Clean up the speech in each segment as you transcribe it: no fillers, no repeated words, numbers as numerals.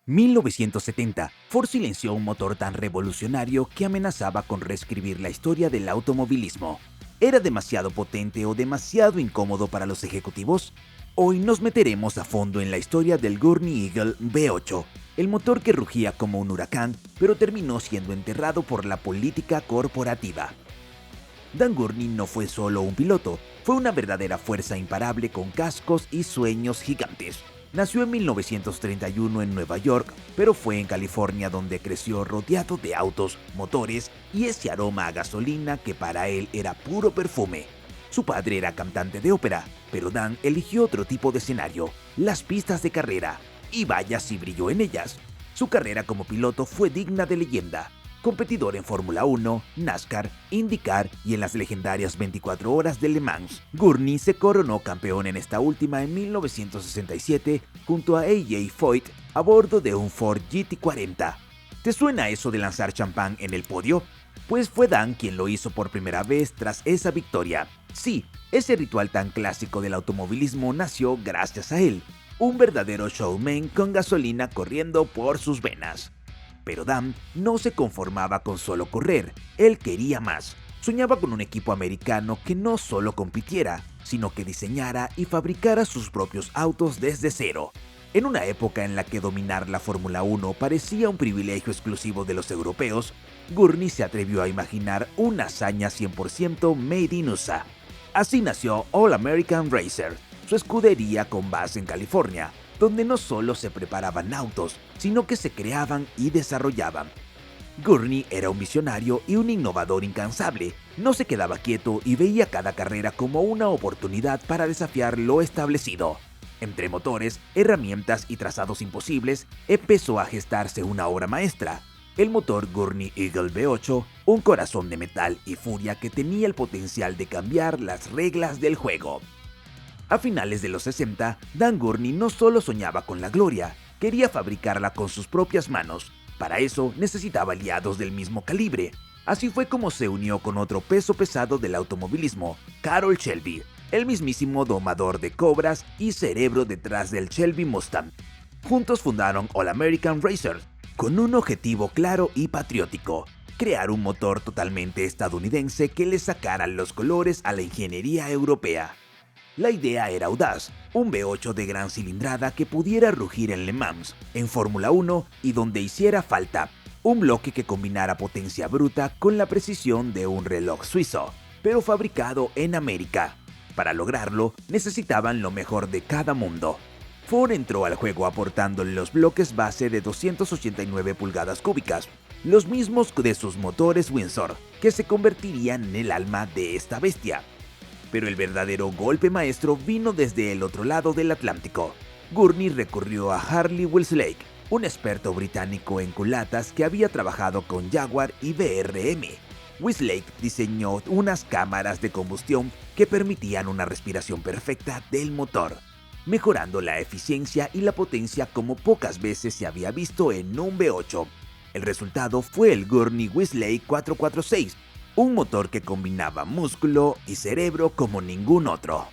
1970, Ford silenció un motor tan revolucionario que amenazaba con reescribir la historia del automovilismo. ¿Era demasiado potente o demasiado incómodo para los ejecutivos? Hoy nos meteremos a fondo en la historia del Gurney Eagle V8, el motor que rugía como un huracán, pero terminó siendo enterrado por la política corporativa. Dan Gurney no fue solo un piloto, fue una verdadera fuerza imparable con cascos y sueños gigantes. Nació en 1931 en Nueva York, pero fue en California donde creció rodeado de autos, motores y ese aroma a gasolina que para él era puro perfume. Su padre era cantante de ópera, pero Dan eligió otro tipo de escenario, las pistas de carrera, y vaya si brilló en ellas. Su carrera como piloto fue digna de leyenda. Competidor en Fórmula 1, NASCAR, IndyCar y en las legendarias 24 horas de Le Mans, Gurney se coronó campeón en esta última en 1967 junto a A.J. Foyt a bordo de un Ford GT40. ¿Te suena eso de lanzar champán en el podio? Pues fue Dan quien lo hizo por primera vez tras esa victoria. Sí, ese ritual tan clásico del automovilismo nació gracias a él, un verdadero showman con gasolina corriendo por sus venas. Pero Dan no se conformaba con solo correr, él quería más. Soñaba con un equipo americano que no solo compitiera, sino que diseñara y fabricara sus propios autos desde cero. En una época en la que dominar la Fórmula 1 parecía un privilegio exclusivo de los europeos, Gurney se atrevió a imaginar una hazaña 100% made in USA. Así nació All American Racer, su escudería con base en California, donde no solo se preparaban autos, sino que se creaban y desarrollaban. Gurney era un visionario y un innovador incansable. No se quedaba quieto y veía cada carrera como una oportunidad para desafiar lo establecido. Entre motores, herramientas y trazados imposibles, empezó a gestarse una obra maestra. El motor Gurney Eagle V8, un corazón de metal y furia que tenía el potencial de cambiar las reglas del juego. A finales de los 60, Dan Gurney no solo soñaba con la gloria, quería fabricarla con sus propias manos. Para eso necesitaba aliados del mismo calibre. Así fue como se unió con otro peso pesado del automovilismo, Carroll Shelby, el mismísimo domador de cobras y cerebro detrás del Shelby Mustang. Juntos fundaron All American Racer, con un objetivo claro y patriótico: crear un motor totalmente estadounidense que le sacara los colores a la ingeniería europea. La idea era audaz, un V8 de gran cilindrada que pudiera rugir en Le Mans, en Fórmula 1 y donde hiciera falta, un bloque que combinara potencia bruta con la precisión de un reloj suizo, pero fabricado en América. Para lograrlo, necesitaban lo mejor de cada mundo. Ford entró al juego aportando los bloques base de 289 pulgadas cúbicas, los mismos de sus motores Windsor, que se convertirían en el alma de esta bestia. Pero el verdadero golpe maestro vino desde el otro lado del Atlántico. Gurney recurrió a Harley Westlake, un experto británico en culatas que había trabajado con Jaguar y BRM. Westlake diseñó unas cámaras de combustión que permitían una respiración perfecta del motor, mejorando la eficiencia y la potencia como pocas veces se había visto en un V8. El resultado fue el Gurney Westlake 446, un motor que combinaba músculo y cerebro como ningún otro.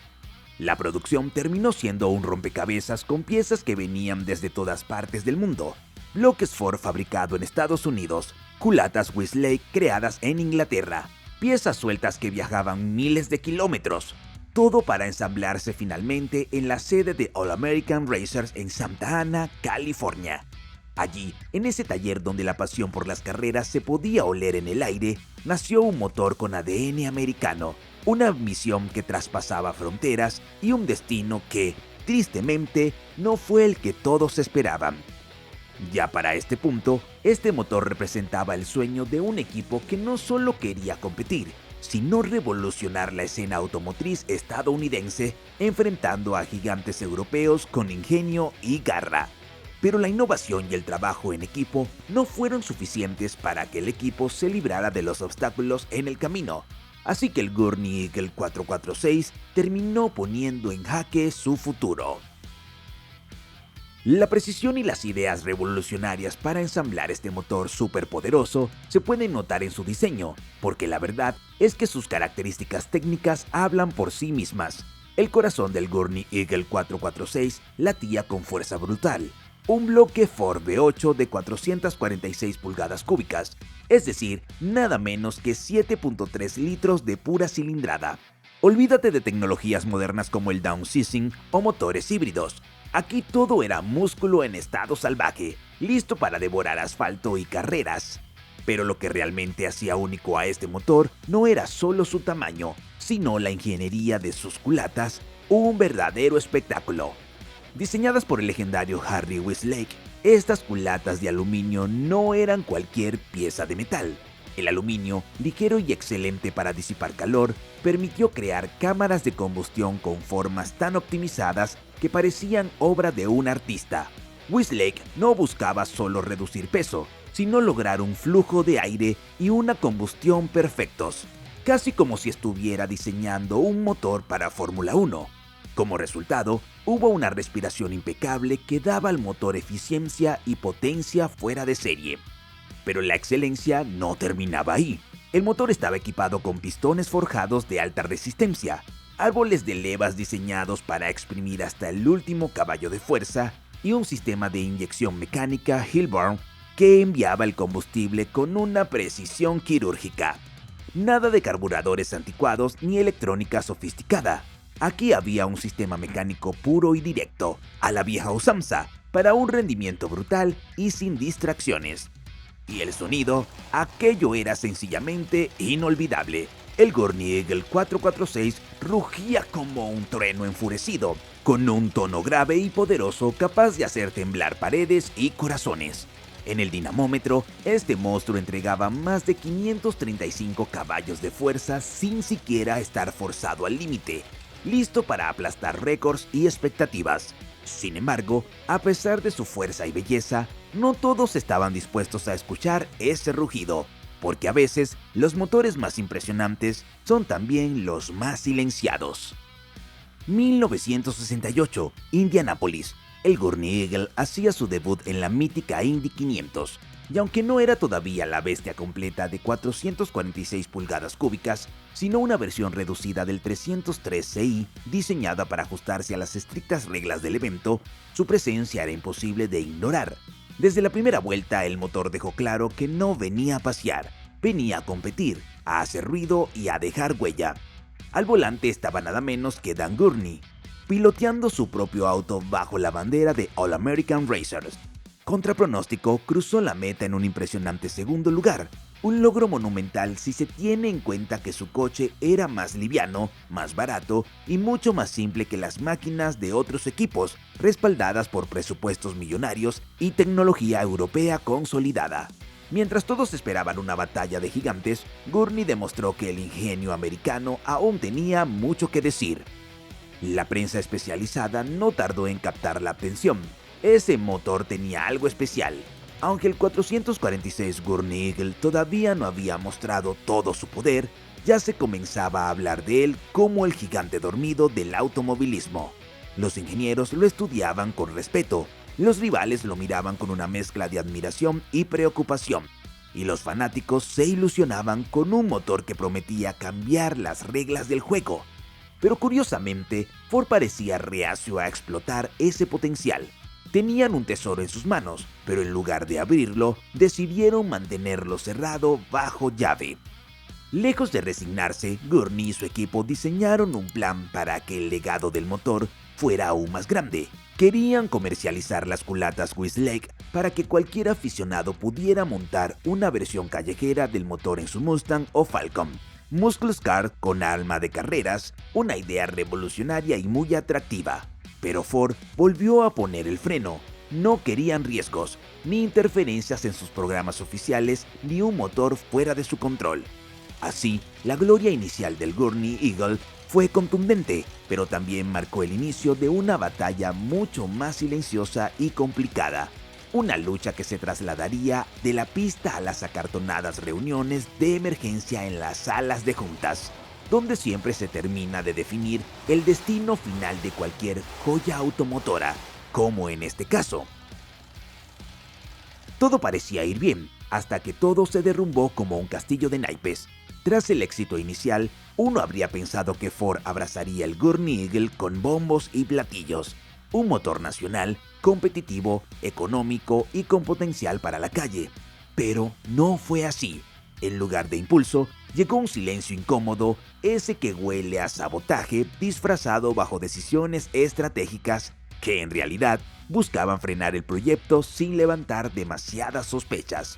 La producción terminó siendo un rompecabezas con piezas que venían desde todas partes del mundo, bloques Ford fabricado en Estados Unidos, culatas Westlake creadas en Inglaterra, piezas sueltas que viajaban miles de kilómetros, todo para ensamblarse finalmente en la sede de All American Racers en Santa Ana, California. Allí, en ese taller donde la pasión por las carreras se podía oler en el aire, nació un motor con ADN americano, una misión que traspasaba fronteras y un destino que, tristemente, no fue el que todos esperaban. Ya para este punto, este motor representaba el sueño de un equipo que no solo quería competir, sino revolucionar la escena automotriz estadounidense, enfrentando a gigantes europeos con ingenio y garra. Pero la innovación y el trabajo en equipo no fueron suficientes para que el equipo se librara de los obstáculos en el camino, así que el Gurney Eagle 446 terminó poniendo en jaque su futuro. La precisión y las ideas revolucionarias para ensamblar este motor superpoderoso se pueden notar en su diseño, porque la verdad es que sus características técnicas hablan por sí mismas. El corazón del Gurney Eagle 446 latía con fuerza brutal. un bloque Ford V8 de 446 pulgadas cúbicas, es decir, nada menos que 7.3 litros de pura cilindrada. Olvídate de tecnologías modernas como el downsizing o motores híbridos. Aquí todo era músculo en estado salvaje, listo para devorar asfalto y carreras. Pero lo que realmente hacía único a este motor no era solo su tamaño, sino la ingeniería de sus culatas, un verdadero espectáculo. Diseñadas por el legendario Harry Westlake, estas culatas de aluminio no eran cualquier pieza de metal. El aluminio, ligero y excelente para disipar calor, permitió crear cámaras de combustión con formas tan optimizadas que parecían obra de un artista. Westlake no buscaba solo reducir peso, sino lograr un flujo de aire y una combustión perfectos, casi como si estuviera diseñando un motor para Fórmula 1. Como resultado, hubo una respiración impecable que daba al motor eficiencia y potencia fuera de serie. Pero la excelencia no terminaba ahí. El motor estaba equipado con pistones forjados de alta resistencia, árboles de levas diseñados para exprimir hasta el último caballo de fuerza y un sistema de inyección mecánica Hilborn que enviaba el combustible con una precisión quirúrgica. Nada de carburadores anticuados ni electrónica sofisticada. Aquí había un sistema mecánico puro y directo, a la vieja usanza, para un rendimiento brutal y sin distracciones. Y el sonido, aquello era sencillamente inolvidable. El Gurney Eagle 446 rugía como un trueno enfurecido, con un tono grave y poderoso capaz de hacer temblar paredes y corazones. En el dinamómetro, este monstruo entregaba más de 535 caballos de fuerza sin siquiera estar forzado al límite, listo para aplastar récords y expectativas. Sin embargo, a pesar de su fuerza y belleza, no todos estaban dispuestos a escuchar ese rugido, porque a veces los motores más impresionantes son también los más silenciados. 1968, Indianápolis. El Gurney Eagle hacía su debut en la mítica Indy 500, y aunque no era todavía la bestia completa de 446 pulgadas cúbicas, sino una versión reducida del 303 CI diseñada para ajustarse a las estrictas reglas del evento, su presencia era imposible de ignorar. Desde la primera vuelta, el motor dejó claro que no venía a pasear, venía a competir, a hacer ruido y a dejar huella. Al volante estaba nada menos que Dan Gurney, piloteando su propio auto bajo la bandera de All American Racers. Contra pronóstico, cruzó la meta en un impresionante segundo lugar, un logro monumental si se tiene en cuenta que su coche era más liviano, más barato y mucho más simple que las máquinas de otros equipos, respaldadas por presupuestos millonarios y tecnología europea consolidada. Mientras todos esperaban una batalla de gigantes, Gurney demostró que el ingenio americano aún tenía mucho que decir. La prensa especializada no tardó en captar la atención. Ese motor tenía algo especial. Aunque el 446 Gurney Eagle todavía no había mostrado todo su poder, ya se comenzaba a hablar de él como el gigante dormido del automovilismo. Los ingenieros lo estudiaban con respeto, los rivales lo miraban con una mezcla de admiración y preocupación, y los fanáticos se ilusionaban con un motor que prometía cambiar las reglas del juego. Pero curiosamente, Ford parecía reacio a explotar ese potencial. Tenían un tesoro en sus manos, pero en lugar de abrirlo, decidieron mantenerlo cerrado bajo llave. Lejos de resignarse, Gurney y su equipo diseñaron un plan para que el legado del motor fuera aún más grande. Querían comercializar las culatas Westlake para que cualquier aficionado pudiera montar una versión callejera del motor en su Mustang o Falcon. Muscle Car con alma de carreras, una idea revolucionaria y muy atractiva. Pero Ford volvió a poner el freno. No querían riesgos, ni interferencias en sus programas oficiales, ni un motor fuera de su control. Así, la gloria inicial del Gurney Eagle fue contundente, pero también marcó el inicio de una batalla mucho más silenciosa y complicada. Una lucha que se trasladaría de la pista a las acartonadas reuniones de emergencia en las salas de juntas, donde siempre se termina de definir el destino final de cualquier joya automotora, como en este caso. Todo parecía ir bien, hasta que todo se derrumbó como un castillo de naipes. Tras el éxito inicial, uno habría pensado que Ford abrazaría el Gurney Eagle con bombos y platillos. un motor nacional, competitivo, económico y con potencial para la calle. Pero no fue así. En lugar de impulso, llegó un silencio incómodo, ese que huele a sabotaje disfrazado bajo decisiones estratégicas que en realidad buscaban frenar el proyecto sin levantar demasiadas sospechas.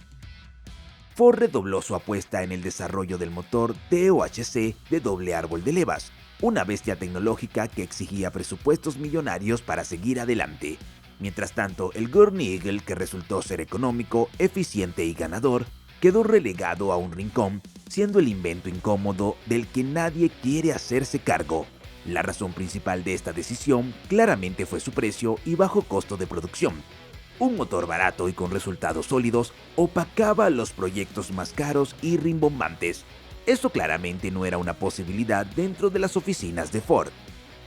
Ford redobló su apuesta en el desarrollo del motor TOHC de doble árbol de levas, una bestia tecnológica que exigía presupuestos millonarios para seguir adelante. Mientras tanto, el Gurney Eagle, que resultó ser económico, eficiente y ganador, quedó relegado a un rincón, siendo el invento incómodo del que nadie quiere hacerse cargo. La razón principal de esta decisión claramente fue su precio y bajo costo de producción. Un motor barato y con resultados sólidos opacaba los proyectos más caros y rimbombantes. Eso claramente no era una posibilidad dentro de las oficinas de Ford.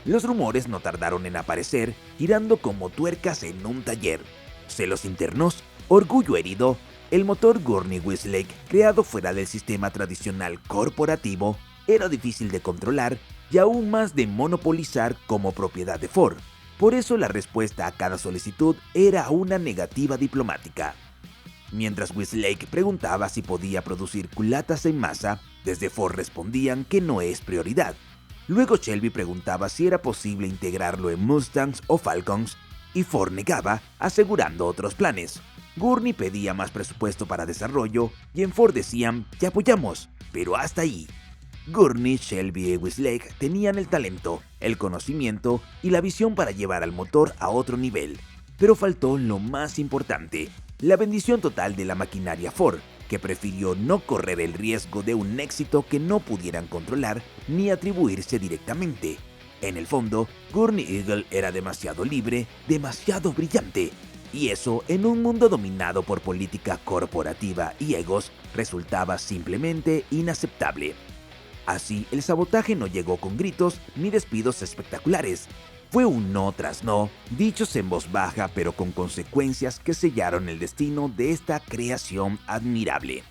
Los rumores no tardaron en aparecer, girando como tuercas en un taller. Celos internos, orgullo herido, el motor Gurney Westlake, creado fuera del sistema tradicional corporativo, era difícil de controlar y aún más de monopolizar como propiedad de Ford. Por eso la respuesta a cada solicitud era una negativa diplomática. Mientras Westlake preguntaba si podía producir culatas en masa, desde Ford respondían que no es prioridad. Luego Shelby preguntaba si era posible integrarlo en Mustangs o Falcons, y Ford negaba, asegurando otros planes. Gurney pedía más presupuesto para desarrollo, y en Ford decían, "Te apoyamos, pero hasta ahí". Gurney, Shelby y Westlake tenían el talento, el conocimiento y la visión para llevar al motor a otro nivel. Pero faltó lo más importante, la bendición total de la maquinaria Ford, que prefirió no correr el riesgo de un éxito que no pudieran controlar ni atribuirse directamente. En el fondo, Gurney Eagle era demasiado libre, demasiado brillante, y eso, en un mundo dominado por política corporativa y egos, resultaba simplemente inaceptable. Así, el sabotaje no llegó con gritos ni despidos espectaculares. Fue un no tras no, dichos en voz baja pero con consecuencias que sellaron el destino de esta creación admirable.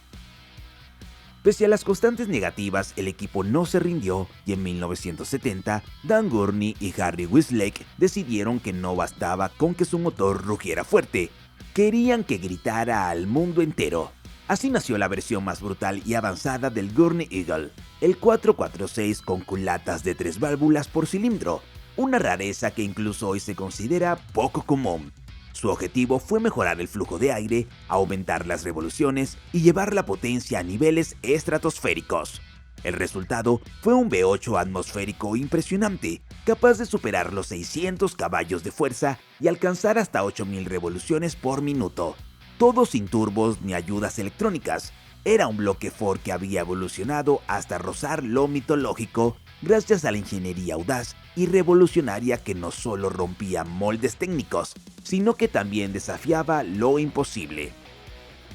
Pese a las constantes negativas, el equipo no se rindió y en 1970, Dan Gurney y Harry Westlake decidieron que no bastaba con que su motor rugiera fuerte. Querían que gritara al mundo entero. Así nació la versión más brutal y avanzada del Gurney Eagle, el 446 con culatas de 3 válvulas por cilindro, una rareza que incluso hoy se considera poco común. Su objetivo fue mejorar el flujo de aire, aumentar las revoluciones y llevar la potencia a niveles estratosféricos. El resultado fue un V8 atmosférico impresionante, capaz de superar los 600 caballos de fuerza y alcanzar hasta 8000 revoluciones por minuto. Todo sin turbos ni ayudas electrónicas. Era un bloque Ford que había evolucionado hasta rozar lo mitológico gracias a la ingeniería audaz y revolucionaria que no solo rompía moldes técnicos, sino que también desafiaba lo imposible.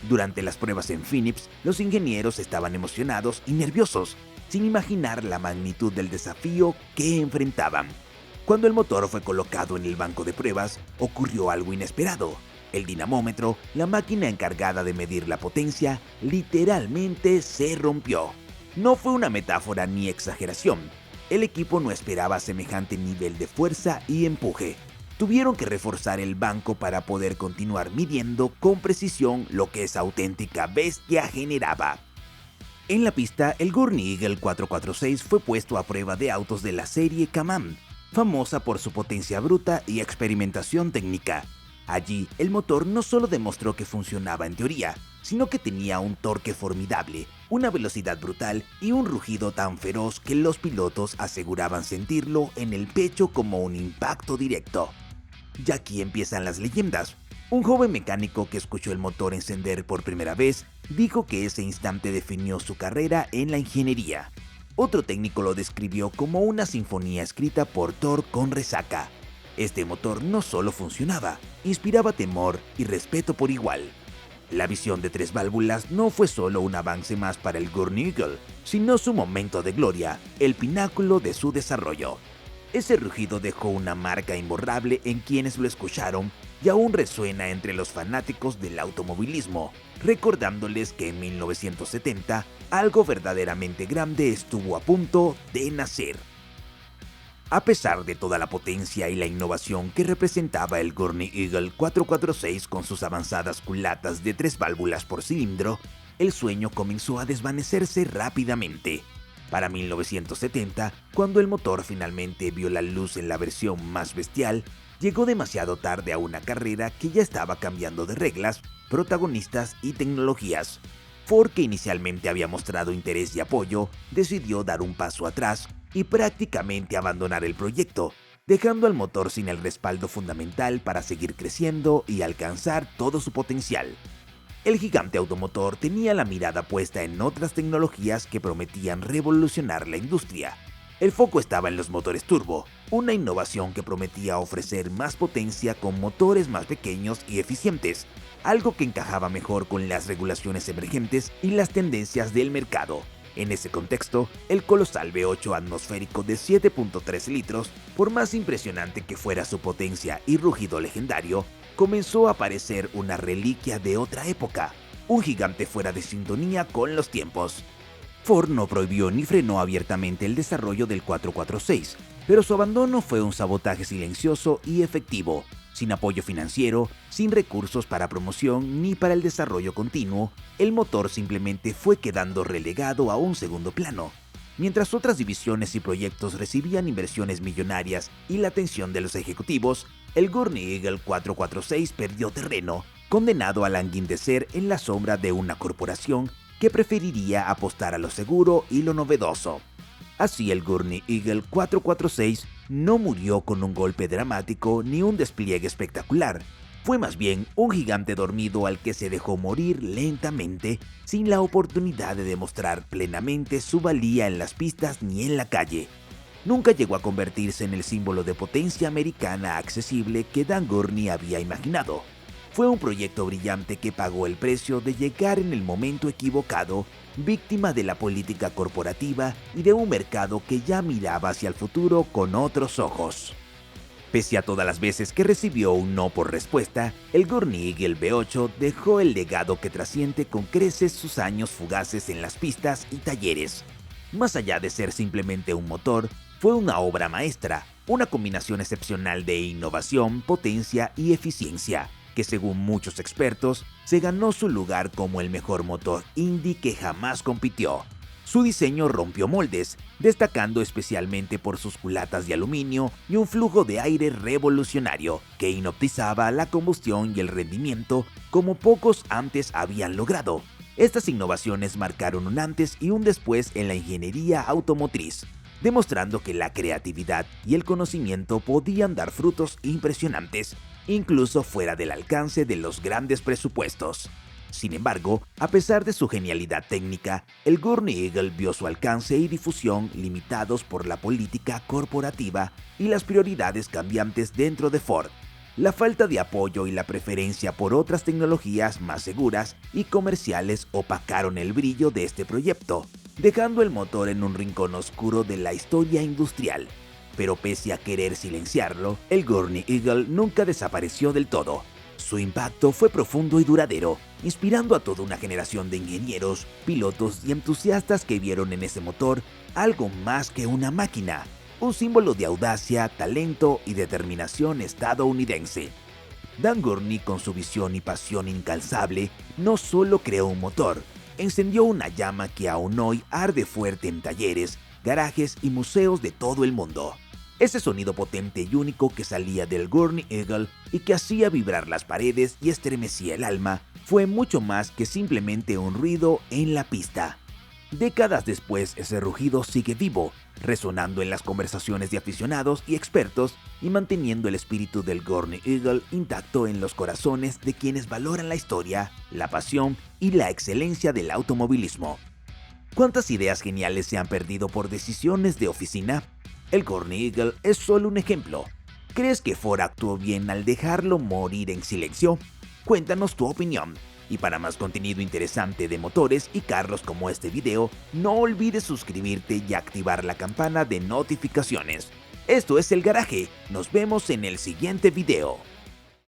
Durante las pruebas en Phoenix, los ingenieros estaban emocionados y nerviosos, sin imaginar la magnitud del desafío que enfrentaban. Cuando el motor fue colocado en el banco de pruebas, ocurrió algo inesperado. El dinamómetro, la máquina encargada de medir la potencia, literalmente se rompió. No fue una metáfora ni exageración. El equipo no esperaba semejante nivel de fuerza y empuje. Tuvieron que reforzar el banco para poder continuar midiendo con precisión lo que esa auténtica bestia generaba. En la pista, el Gurney Eagle 446 fue puesto a prueba de autos de la serie Can-Am, famosa por su potencia bruta y experimentación técnica. Allí, el motor no solo demostró que funcionaba en teoría, sino que tenía un torque formidable, una velocidad brutal y un rugido tan feroz que los pilotos aseguraban sentirlo en el pecho como un impacto directo. Y aquí empiezan las leyendas. Un joven mecánico que escuchó el motor encender por primera vez dijo que ese instante definió su carrera en la ingeniería. Otro técnico lo describió como una sinfonía escrita por Thor con resaca. Este motor no solo funcionaba, inspiraba temor y respeto por igual. La visión de 3 válvulas no fue solo un avance más para el Gurney Eagle, sino su momento de gloria, el pináculo de su desarrollo. Ese rugido dejó una marca imborrable en quienes lo escucharon y aún resuena entre los fanáticos del automovilismo, recordándoles que en 1970 algo verdaderamente grande estuvo a punto de nacer. A pesar de toda la potencia y la innovación que representaba el Gurney Eagle 446 con sus avanzadas culatas de 3 válvulas por cilindro, el sueño comenzó a desvanecerse rápidamente. Para 1970, cuando el motor finalmente vio la luz en la versión más bestial, llegó demasiado tarde a una carrera que ya estaba cambiando de reglas, protagonistas y tecnologías. Ford, que inicialmente había mostrado interés y apoyo, decidió dar un paso atrás y prácticamente abandonar el proyecto, dejando al motor sin el respaldo fundamental para seguir creciendo y alcanzar todo su potencial. El gigante automotor tenía la mirada puesta en otras tecnologías que prometían revolucionar la industria. El foco estaba en los motores turbo, una innovación que prometía ofrecer más potencia con motores más pequeños y eficientes, algo que encajaba mejor con las regulaciones emergentes y las tendencias del mercado. En ese contexto, el colosal V8 atmosférico de 7.3 litros, por más impresionante que fuera su potencia y rugido legendario, comenzó a parecer una reliquia de otra época, un gigante fuera de sintonía con los tiempos. Ford no prohibió ni frenó abiertamente el desarrollo del 446, pero su abandono fue un sabotaje silencioso y efectivo, sin apoyo financiero, sin recursos para promoción ni para el desarrollo continuo. El motor simplemente fue quedando relegado a un segundo plano. Mientras otras divisiones y proyectos recibían inversiones millonarias y la atención de los ejecutivos, el Gurney Eagle 446 perdió terreno, condenado a languidecer en la sombra de una corporación que preferiría apostar a lo seguro y lo novedoso. Así, el Gurney Eagle 446 no murió con un golpe dramático ni un despliegue espectacular. Fue más bien un gigante dormido al que se dejó morir lentamente, sin la oportunidad de demostrar plenamente su valía en las pistas ni en la calle. Nunca llegó a convertirse en el símbolo de potencia americana accesible que Dan Gurney había imaginado. Fue un proyecto brillante que pagó el precio de llegar en el momento equivocado, víctima de la política corporativa y de un mercado que ya miraba hacia el futuro con otros ojos. Pese a todas las veces que recibió un no por respuesta, el Gurney Eagle V8 dejó el legado que trasciende con creces sus años fugaces en las pistas y talleres. Más allá de ser simplemente un motor, fue una obra maestra, una combinación excepcional de innovación, potencia y eficiencia, que según muchos expertos, se ganó su lugar como el mejor motor Indy que jamás compitió. Su diseño rompió moldes, destacando especialmente por sus culatas de aluminio y un flujo de aire revolucionario que inoptizaba la combustión y el rendimiento como pocos antes habían logrado. Estas innovaciones marcaron un antes y un después en la ingeniería automotriz, demostrando que la creatividad y el conocimiento podían dar frutos impresionantes, incluso fuera del alcance de los grandes presupuestos. Sin embargo, a pesar de su genialidad técnica, el Gurney Eagle vio su alcance y difusión limitados por la política corporativa y las prioridades cambiantes dentro de Ford. La falta de apoyo y la preferencia por otras tecnologías más seguras y comerciales opacaron el brillo de este proyecto, dejando el motor en un rincón oscuro de la historia industrial. Pero pese a querer silenciarlo, el Gurney Eagle nunca desapareció del todo. Su impacto fue profundo y duradero, inspirando a toda una generación de ingenieros, pilotos y entusiastas que vieron en ese motor algo más que una máquina, un símbolo de audacia, talento y determinación estadounidense. Dan Gurney, con su visión y pasión incansable, no solo creó un motor, encendió una llama que aún hoy arde fuerte en talleres, garajes y museos de todo el mundo. Ese sonido potente y único que salía del Gurney Eagle y que hacía vibrar las paredes y estremecía el alma, fue mucho más que simplemente un ruido en la pista. Décadas después, ese rugido sigue vivo, resonando en las conversaciones de aficionados y expertos y manteniendo el espíritu del Gurney Eagle intacto en los corazones de quienes valoran la historia, la pasión y la excelencia del automovilismo. ¿Cuántas ideas geniales se han perdido por decisiones de oficina? El Gurney Eagle es solo un ejemplo. ¿Crees que Ford actuó bien al dejarlo morir en silencio? Cuéntanos tu opinión. Y para más contenido interesante de motores y carros como este video, no olvides suscribirte y activar la campana de notificaciones. Esto es El Garaje. Nos vemos en el siguiente video.